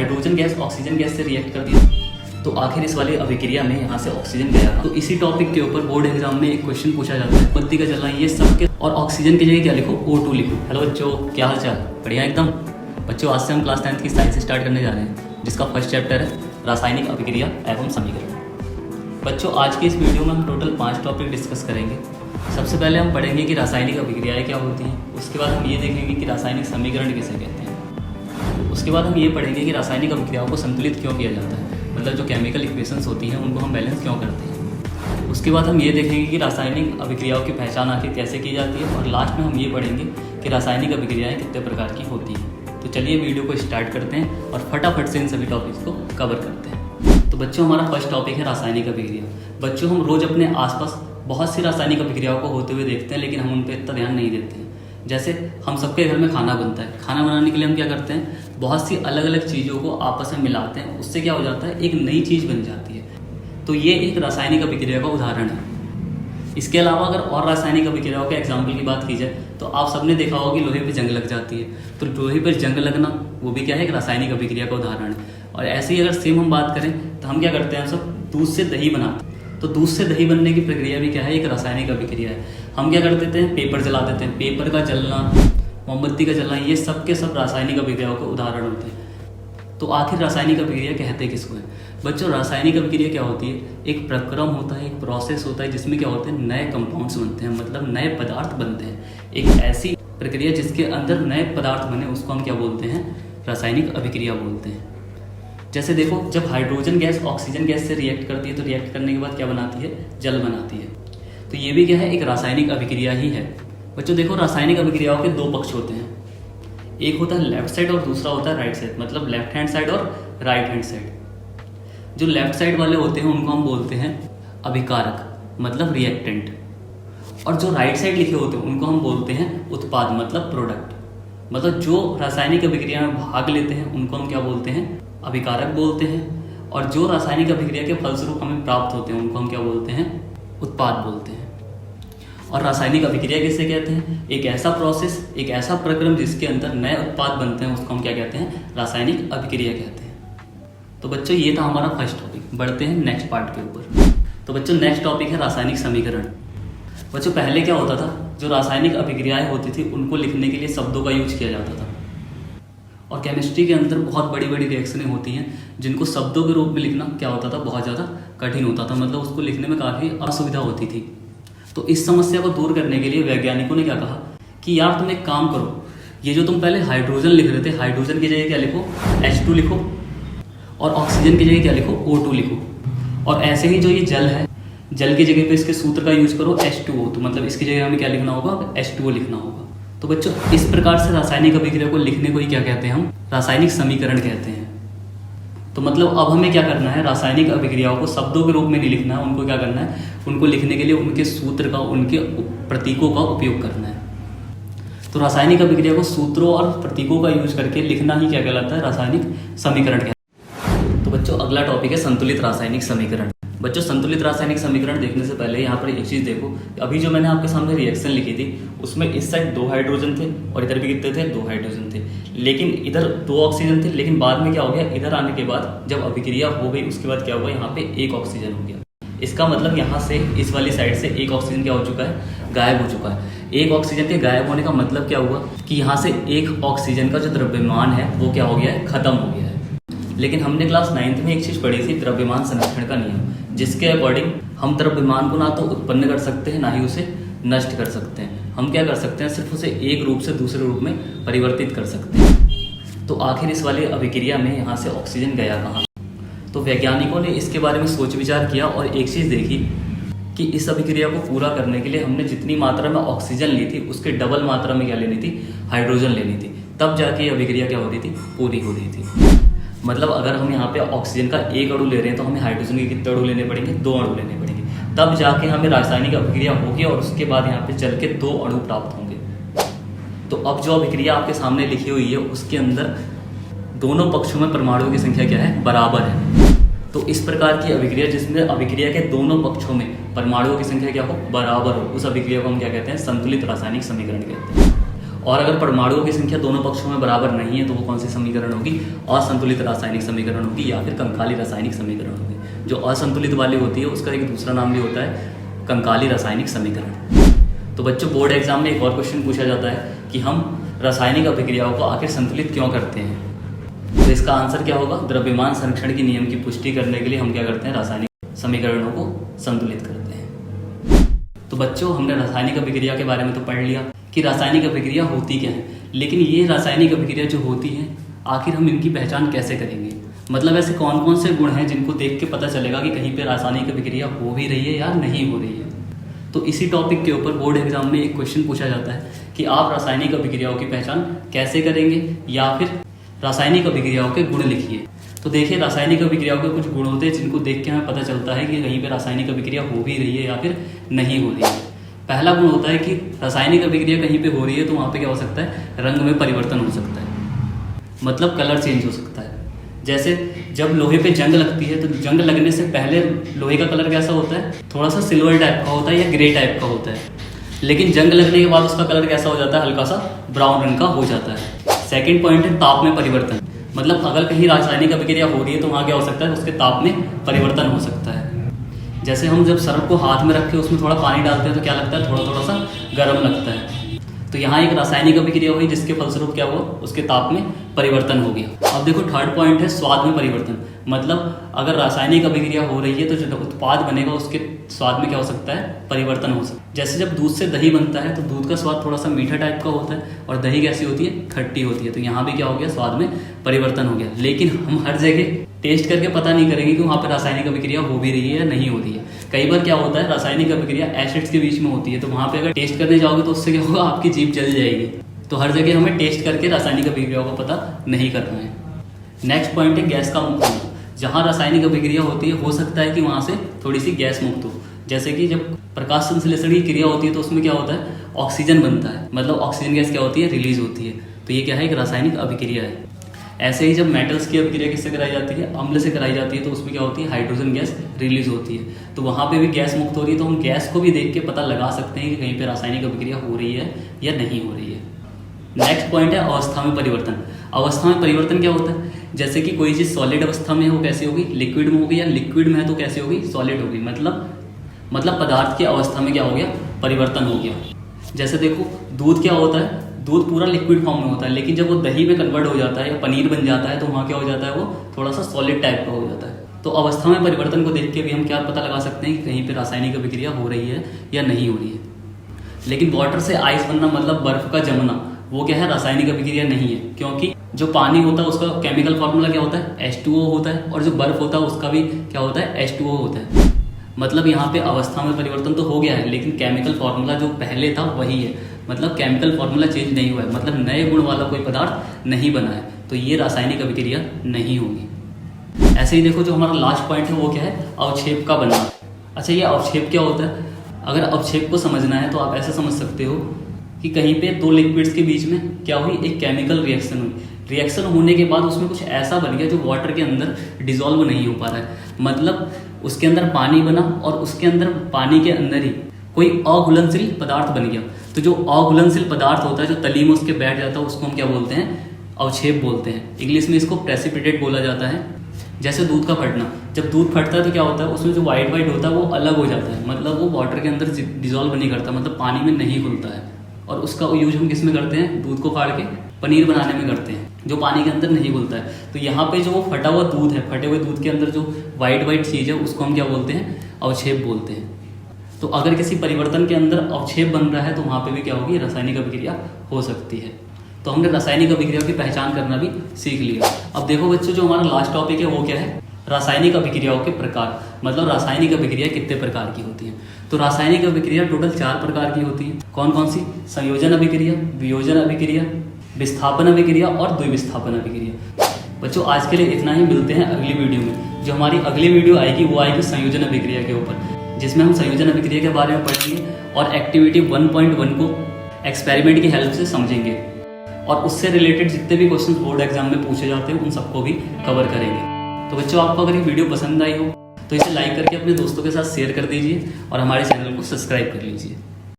Hydrogen gas oxygen gas से react करती है, तो आखिर इस वाली अभिक्रिया में यहाँ से ऑक्सीजन गया। तो इसी टॉपिक के ऊपर बोर्ड एग्जाम में एक क्वेश्चन पूछा जाता है, बत्ती का जलना ये सब के, और ऑक्सीजन की जगह क्या लिखो, O2 लिखो। हेलो बच्चों, क्या हाल चाल? बढ़िया एकदम। बच्चों आज से हम क्लास 10th की साइंस स्टार्ट करने जा रहे हैं, जिसका फर्स्ट चैप्टर है रासायनिक अभिक्रिया एवं समीकरण। बच्चों आज की इस वीडियो में हम टोटल 5 टॉपिक डिस्कस करेंगे। सबसे पहले हम पढ़ेंगे कि रासायनिक अभिक्रियाएं क्या होती हैं, उसके बाद हम ये देखेंगे कि रासायनिक समीकरण किसे कहते हैं, उसके बाद हम ये पढ़ेंगे कि रासायनिक अभिक्रियाओं को संतुलित क्यों किया जाता है, मतलब जो केमिकल इक्वेशंस होती हैं उनको हम बैलेंस क्यों करते हैं। उसके बाद हम ये देखेंगे कि रासायनिक अभिक्रियाओं की पहचान आखिर कैसे की जाती है, और लास्ट में हम ये पढ़ेंगे कि रासायनिक अभिक्रियाएं कितने प्रकार की होती हैं। तो चलिए वीडियो को स्टार्ट करते हैं और फटाफट से इन सभी टॉपिक्स को कवर करते हैं। तो बच्चों हमारा फर्स्ट टॉपिक है रासायनिक अभिक्रिया। बच्चों हम रोज अपने आसपास बहुत सी रासायनिक अभिक्रियाओं को होते हुए देखते हैं, लेकिन हम उन पर इतना ध्यान नहीं देते हैं। जैसे हम सबके घर में खाना बनता है, खाना बनाने के लिए हम क्या करते हैं, बहुत सी अलग अलग चीज़ों को आपस में मिलाते हैं, उससे क्या हो जाता है, एक नई चीज़ बन जाती है। तो ये एक रासायनिक अभिक्रिया का उदाहरण है। इसके अलावा अगर और रासायनिक अभिक्रियाओं के एग्जाम्पल की बात की जाए तो आप सबने देखा होगा कि लोहे पे जंग लग जाती है, तो लोहे पर जंग लगना वो भी क्या है, एक रासायनिक अभिक्रिया का उदाहरण है। और ऐसे ही अगर सेम हम बात करें तो हम क्या करते हैं, हम सब दूध से दही बनाते हैं, तो दूध से दही बनने की प्रक्रिया भी क्या है, एक रासायनिक अभिक्रिया है। हम क्या कर देते हैं, पेपर जला देते हैं, पेपर का जलना, मोमबत्ती का जलना, ये सब के सब रासायनिक अभिक्रियाओं के उदाहरण होते हैं। तो आखिर रासायनिक अभिक्रिया कहते किसको है? बच्चों रासायनिक अभिक्रिया क्या होती है, एक प्रक्रम होता है, एक प्रोसेस होता है जिसमें क्या होते हैं, नए कंपाउंड्स बनते हैं, मतलब नए पदार्थ बनते हैं। एक ऐसी प्रक्रिया जिसके अंदर नए पदार्थ बने उसको हम क्या बोलते हैं, रासायनिक अभिक्रिया बोलते हैं। जैसे देखो, जब हाइड्रोजन गैस ऑक्सीजन गैस से रिएक्ट करती है तो रिएक्ट करने के बाद क्या बनाती है, जल बनाती है। तो ये भी क्या है, एक रासायनिक अभिक्रिया ही है। बच्चों देखो, रासायनिक अभिक्रियाओं के 2 पक्ष होते हैं, एक होता है लेफ्ट साइड और दूसरा होता है राइट साइड, मतलब लेफ्ट हैंड साइड और राइट हैंड साइड। जो लेफ्ट साइड वाले होते हैं उनको हम बोलते हैं अभिकारक, मतलब रिएक्टेंट, और जो राइट साइड लिखे होते हैं उनको हम बोलते हैं उत्पाद, मतलब प्रोडक्ट। मतलब जो रासायनिक अभिक्रिया में भाग लेते हैं उनको हम क्या बोलते हैं, अभिकारक बोलते हैं, और जो रासायनिक अभिक्रिया के फलस्वरूप हमें प्राप्त होते हैं उनको हम क्या बोलते हैं, उत्पाद बोलते हैं। और रासायनिक अभिक्रिया किसे कहते हैं, एक ऐसा प्रोसेस, एक ऐसा प्रक्रम जिसके अंदर नए उत्पाद बनते हैं उसको हम क्या कहते हैं, रासायनिक अभिक्रिया कहते हैं। तो बच्चों ये था हमारा फर्स्ट टॉपिक। बढ़ते हैं नेक्स्ट पार्ट के ऊपर। तो बच्चों नेक्स्ट टॉपिक है रासायनिक समीकरण। बच्चों पहले क्या होता था, जो रासायनिक अभिक्रियाएं होती थी उनको लिखने के लिए शब्दों का यूज किया जाता था, और केमिस्ट्री के अंदर बहुत बड़ी बड़ी रिएक्शनें होती हैं जिनको शब्दों के रूप में लिखना क्या होता था, बहुत ज़्यादा कठिन होता था, मतलब उसको लिखने में काफ़ी असुविधा होती थी। तो इस समस्या को दूर करने के लिए वैज्ञानिकों ने क्या कहा कि यार तुम एक काम करो, ये जो तुम पहले हाइड्रोजन लिख रहे थे, हाइड्रोजन की जगह क्या लिखो, H2 लिखो, और ऑक्सीजन की जगह क्या लिखो, O2 लिखो। और ऐसे ही जो ये जल है, जल की जगह पे इसके सूत्र का यूज करो H2O, तो मतलब इसकी जगह हमें क्या लिखना होगा, H2O लिखना होगा। तो बच्चों इस प्रकार से रासायनिक अभिक्रिया को लिखने को ही क्या कहते हैं, हम रासायनिक समीकरण कहते हैं। तो मतलब अब हमें क्या करना है, रासायनिक अभिक्रियाओं को शब्दों के रूप में नहीं लिखना है, उनको क्या करना है, उनको लिखने के लिए उनके सूत्र का, उनके प्रतीकों का उपयोग करना है। तो रासायनिक अभिक्रिया को सूत्रों और प्रतीकों का यूज करके लिखना ही क्या कहलाता है, रासायनिक समीकरण कहलाता है। तो बच्चों अगला टॉपिक है संतुलित रासायनिक समीकरण। बच्चों संतुलित रासायनिक समीकरण देखने से पहले यहाँ पर एक चीज़ देखो, अभी जो मैंने आपके सामने रिएक्शन लिखी थी उसमें इस साइड 2 हाइड्रोजन थे और इधर भी कितने थे, 2 हाइड्रोजन थे, लेकिन इधर 2 ऑक्सीजन थे। लेकिन बाद में क्या हो गया, इधर आने के बाद जब अभिक्रिया हो गई उसके बाद क्या हुआ, यहाँ पे 1 ऑक्सीजन हो गया। इसका मतलब यहाँ से इस वाली साइड से 1 ऑक्सीजन क्या हो चुका है, गायब हो चुका है। 1 ऑक्सीजन के गायब होने का मतलब क्या हुआ कि यहाँ से 1 ऑक्सीजन का जो द्रव्यमान है वो क्या हो गया है, खत्म हो गया है। लेकिन हमने क्लास 9th में एक चीज़ पढ़ी थी, द्रव्यमान संरक्षण का नियम, जिसके अकॉर्डिंग हम द्रव्यमान को ना तो उत्पन्न कर सकते हैं ना ही उसे नष्ट कर सकते हैं। हम क्या कर सकते हैं, सिर्फ उसे एक रूप से दूसरे रूप में परिवर्तित कर सकते हैं। तो आखिर इस वाली अभिक्रिया में यहाँ से ऑक्सीजन गया कहाँ? तो वैज्ञानिकों ने इसके बारे में सोच विचार किया और एक चीज़ देखी कि इस अभिक्रिया को पूरा करने के लिए हमने जितनी मात्रा में ऑक्सीजन ली थी उसके डबल मात्रा में क्या लेनी थी, हाइड्रोजन लेनी थी, तब जाके ये अभिक्रिया क्या हो रही थी, पूरी हो रही थी। मतलब अगर हम यहाँ पे ऑक्सीजन का 1 अणु ले रहे हैं तो हमें हाइड्रोजन के कितने अणु लेने पड़ेंगे, 2 अणु लेने पड़ेंगे, तब जाके हमें रासायनिक अभिक्रिया होगी और उसके बाद यहाँ पे चल के 2 अणु प्राप्त होंगे। तो अब जो अभिक्रिया आपके सामने लिखी हुई है उसके अंदर दोनों पक्षों में परमाणुओं की संख्या क्या है, बराबर है। तो इस प्रकार की अभिक्रिया जिसमें अभिक्रिया के दोनों पक्षों में परमाणुओं की संख्या क्या हो, बराबर हो, उस अभिक्रिया को हम क्या कहते हैं, संतुलित रासायनिक समीकरण कहते हैं। और अगर परमाणुओं की संख्या दोनों पक्षों में बराबर नहीं है तो वो कौन सी समीकरण होगी? असंतुलित रासायनिक समीकरण होगी या फिर कंकाली रासायनिक समीकरण होगी। जो असंतुलित वाली होती है उसका एक दूसरा नाम भी होता है कंकाली रासायनिक समीकरण। तो बच्चों, बोर्ड एग्जाम में एक और क्वेश्चन पूछा जाता है कि हम रासायनिक अभिक्रियाओं को आखिर संतुलित क्यों करते हैं। तो इसका आंसर क्या होगा? द्रव्यमान संरक्षण की नियम की पुष्टि करने के लिए हम क्या करते हैं? रासायनिक समीकरणों को संतुलित करते हैं। तो बच्चों, हमने रासायनिक अभिक्रिया के बारे में तो पढ़ लिया कि रासायनिक अभिक्रिया होती क्या है, लेकिन ये रासायनिक अभिक्रिया जो होती है आखिर हम इनकी पहचान कैसे करेंगे? मतलब ऐसे कौन कौन से गुण हैं जिनको देख के पता चलेगा कि कहीं पे रासायनिक अभिक्रिया हो भी रही है या नहीं हो रही है। तो इसी टॉपिक के ऊपर बोर्ड एग्जाम में एक क्वेश्चन पूछा जाता है कि आप रासायनिक अभिक्रियाओं की पहचान कैसे करेंगे या फिर रासायनिक अभिक्रियाओं के गुण लिखिए। तो देखिए, रासायनिक अभिक्रियाओं के कुछ गुण होते हैं जिनको देख के हमें पता चलता है कि कहीं पे रासायनिक अभिक्रिया हो भी रही है या फिर नहीं हो रही है। पहला गुण होता है कि रासायनिक अभिक्रिया कहीं पे हो रही है तो वहाँ पे क्या हो सकता है? रंग में परिवर्तन हो सकता है, मतलब कलर चेंज हो सकता है। जैसे जब लोहे पे जंग लगती है तो जंग लगने से पहले लोहे का कलर कैसा होता है? थोड़ा सा सिल्वर टाइप का होता है या ग्रे टाइप का होता है, लेकिन जंग लगने के बाद उसका कलर कैसा हो जाता है? हल्का सा ब्राउन रंग का हो जाता है। सेकंड पॉइंट है ताप में परिवर्तन। मतलब अगर कहीं रासायनिक अभिक्रिया हो रही है तो वहाँ क्या हो सकता है? उसके ताप में परिवर्तन हो सकता है। जैसे हम जब सर्फ को हाथ में रख के उसमें थोड़ा पानी डालते हैं तो क्या लगता है? थोड़ा सा गर्म लगता है। तो यहाँ एक रासायनिक अभिक्रिया हुई जिसके फलस्वरूप क्या हुआ? उसके ताप में परिवर्तन हो गया। अब देखो, थर्ड पॉइंट है स्वाद में परिवर्तन। मतलब अगर रासायनिक अभिक्रिया हो रही है तो जो उत्पाद बनेगा उसके स्वाद में क्या हो सकता है? परिवर्तन हो सकता है। जैसे जब दूध से दही बनता है तो दूध का स्वाद थोड़ा सा मीठा टाइप का होता है और दही कैसी होती है? खट्टी होती है। तो यहाँ भी क्या हो गया? स्वाद में परिवर्तन हो गया। लेकिन हम हर जगह टेस्ट करके पता नहीं करेंगे कि वहाँ पर रासायनिक अभिक्रिया हो भी रही है या नहीं हो रही है। कई बार क्या होता है? रासायनिक अभिक्रिया एसिड्स के बीच में होती है, तो वहाँ पे अगर टेस्ट करने जाओगे तो उससे क्या होगा? आपकी जीभ जल जाएगी। तो हर जगह हमें टेस्ट करके रासायनिक अभिक्रियाओं को पता नहीं करना है। नेक्स्ट पॉइंट है गैस का मुक्त होना। जहाँ रासायनिक अभिक्रिया होती है हो सकता है कि वहाँ से थोड़ी सी गैस मुक्त हो। जैसे कि जब प्रकाश संश्लेषण की क्रिया होती है तो उसमें क्या होता है? ऑक्सीजन बनता है, मतलब ऑक्सीजन गैस क्या होती है? रिलीज होती है। तो ये क्या है? एक रासायनिक अभिक्रिया है। ऐसे ही जब मेटल्स की अभिक्रिया किससे कराई जाती है? अम्ल से कराई जाती है, तो उसमें क्या होती है? हाइड्रोजन गैस रिलीज होती है। तो वहाँ पे भी गैस मुक्त हो रही है, तो हम गैस को भी देख के पता लगा सकते हैं कि कहीं पे रासायनिक अभिक्रिया हो रही है या नहीं हो रही है। नेक्स्ट पॉइंट है अवस्था में परिवर्तन। अवस्था में परिवर्तन क्या होता है? जैसे कि कोई चीज़ सॉलिड अवस्था में हो कैसी होगी? लिक्विड में होगी, या लिक्विड में है तो कैसी होगी? सॉलिड होगी। मतलब पदार्थ की अवस्था में क्या हो गया? परिवर्तन हो गया। जैसे देखो, दूध क्या होता है? दूध पूरा लिक्विड फॉर्म में होता है, लेकिन जब वो दही में कन्वर्ट हो जाता है या पनीर बन जाता है तो वहाँ क्या हो जाता है? वो थोड़ा सा सॉलिड टाइप का हो जाता है। तो अवस्था में परिवर्तन को देख के भी हम क्या पता लगा सकते हैं कि कहीं पे रासायनिक अभिक्रिया हो रही है या नहीं हो रही है। लेकिन वाटर से आइस बनना, मतलब बर्फ का जमना, वो क्या है? रासायनिक अभिक्रिया नहीं है, क्योंकि जो पानी होता है उसका केमिकल फॉर्मूला क्या होता है? H2O होता है, और जो बर्फ होता है उसका भी क्या होता है? H2O होता है। मतलब यहाँ पे अवस्था में परिवर्तन तो हो गया है, लेकिन केमिकल फॉर्मूला जो पहले था वही है। मतलब केमिकल फॉर्मूला चेंज नहीं हुआ है, मतलब नए गुण वाला कोई पदार्थ नहीं बना है, तो ये रासायनिक अभिक्रिया नहीं होगी। ऐसे ही देखो, जो हमारा लास्ट पॉइंट है वो क्या है? अवक्षेप का बनना। अच्छा, ये अवक्षेप क्या होता है? अगर अवक्षेप को समझना है तो आप ऐसे समझ सकते हो कि कहीं पे दो लिक्विड्स के बीच में क्या हुई? एक केमिकल रिएक्शन हुई। रिएक्शन होने के बाद उसमें कुछ ऐसा बन गया जो वाटर के अंदर डिसॉल्व नहीं हो पा रहा है। मतलब उसके अंदर पानी बना और उसके अंदर पानी के अंदर ही कोई अघुलनशील पदार्थ बन गया। तो जो अघुलनशील पदार्थ होता है, जो तली में उसके बैठ जाता है, उसको हम क्या बोलते हैं? अवक्षेप बोलते हैं। इंग्लिश में इसको प्रेसिपिटेट बोला जाता है। जैसे दूध का फटना, जब दूध फटता है तो क्या होता है? उसमें जो वाइट होता है वो अलग हो जाता है, मतलब वो वाटर के अंदर डिसॉल्व नहीं करता, मतलब पानी में नहीं घुलता है। और उसका यूज हम किस में करते हैं? दूध को फाड़ के पनीर बनाने में करते हैं, जो पानी के अंदर नहीं घुलता है। तो यहाँ पे जो वो फटा हुआ दूध है, फटे हुए दूध के अंदर जो वाइट चीज़ है उसको हम क्या बोलते हैं? अवक्षेप बोलते हैं। तो अगर किसी परिवर्तन के अंदर अवक्षेप बन रहा है तो वहाँ पे भी क्या होगी? रासायनिक अभिक्रिया हो सकती है। तो हमने रासायनिक अभिक्रिया की पहचान करना भी सीख लिया। अब देखो बच्चों, जो हमारा लास्ट टॉपिक है वो क्या है? रासायनिक अभिक्रियाओं के प्रकार। मतलब रासायनिक अभिक्रिया कितने प्रकार की होती है? तो रासायनिक अभिक्रिया टोटल 4 प्रकार की होती है। कौन कौन सी? संयोजन अभिक्रिया, वियोजन अभिक्रिया, विस्थापन अभिक्रिया और द्विविस्थापन अभिक्रिया। बच्चों, आज के लिए इतना ही। मिलते हैं अगली वीडियो में। जो हमारी अगली वीडियो आएगी वो आएगी संयोजन अभिक्रिया के ऊपर, जिसमें हम संयोजन अभिक्रिया के बारे में पढ़ेंगे और एक्टिविटी 1.1 को एक्सपेरिमेंट की हेल्प से समझेंगे, और उससे रिलेटेड जितने भी क्वेश्चन बोर्ड एग्जाम में पूछे जाते हैं उन सबको भी कवर करेंगे। तो बच्चों, आपको अगर ये वीडियो पसंद आई हो तो इसे लाइक करके अपने दोस्तों के साथ शेयर कर दीजिए और हमारे चैनल को सब्सक्राइब कर लीजिए।